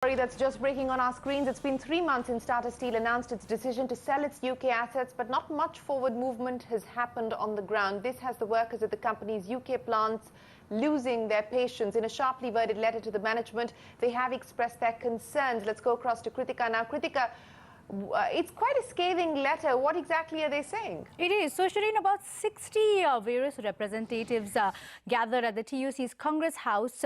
Story that's just breaking on our screens. It's been 3 months since Tata Steel announced its decision to sell its UK assets, but not much forward movement has happened on the ground. This has the workers at the company's UK plants losing their patience. In a sharply worded letter to the management, they have expressed their concerns. Let's go across to Kritika now. Kritika, it's quite a scathing letter. What exactly are they saying? It is. So, Shireen, about 60 various representatives gathered at the TUC's Congress House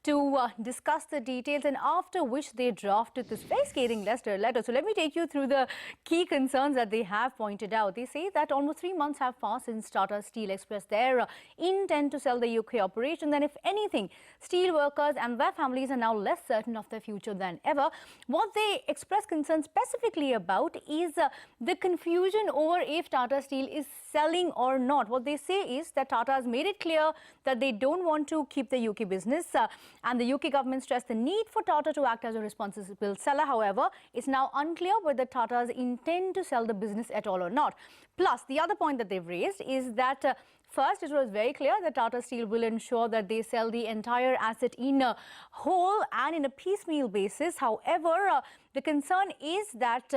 to discuss the details, and after which they drafted this very scathing letter. So, let me take you through the key concerns that they have pointed out. They say that almost 3 months have passed since Tata Steel expressed their intent to sell the UK operation. And if anything, steel workers and their families are now less certain of their future than ever. What they express concern specifically about is the confusion over if Tata Steel is selling or not. What they say is that Tata has made it clear that they don't want to keep the UK business, and the UK government stressed the need for Tata to act as a responsible seller. However, it's now unclear whether Tata's intend to sell the business at all or not. Plus, the other point that they've raised is that first, it was very clear that Tata Steel will ensure that they sell the entire asset in a whole and in a piecemeal basis. However, the concern is that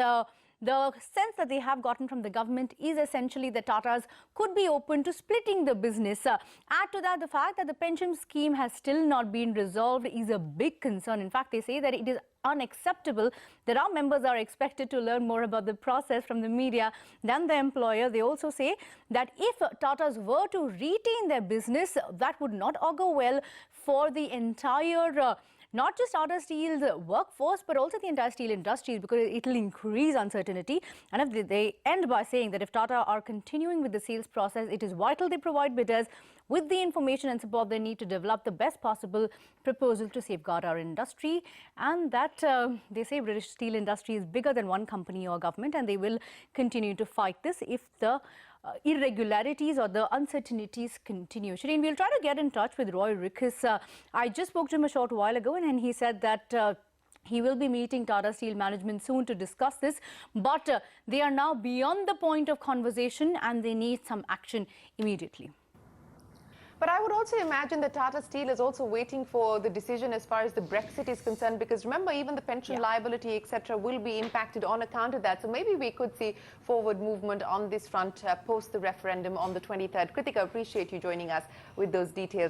the sense that they have gotten from the government is essentially that Tatas could be open to splitting the business. Add to that, the fact that the pension scheme has still not been resolved is a big concern. In fact, they say that it is unacceptable that our members are expected to learn more about the process from the media than the employer. They also say that if Tatas were to retain their business, that would not augur well for the entire not just Tata Steel's workforce, but also the entire steel industry, because it will increase uncertainty. And if they end by saying that if Tata are continuing with the sales process, it is vital they provide bidders with the information and support they need to develop the best possible proposal to safeguard our industry. And that they say British steel industry is bigger than one company or government, and they will continue to fight this if the irregularities or the uncertainties continue. Shireen, we'll try to get in touch with Roy Rickes. I just spoke to him a short while ago, and he said that he will be meeting Tata Steel management soon to discuss this, but they are now beyond the point of conversation and they need some action immediately. But I would also imagine that Tata Steel is also waiting for the decision as far as the Brexit is concerned, because remember, even the pension liability, etc., will be impacted on account of that. So maybe we could see forward movement on this front post the referendum on the 23rd. Kritika, appreciate you joining us with those details.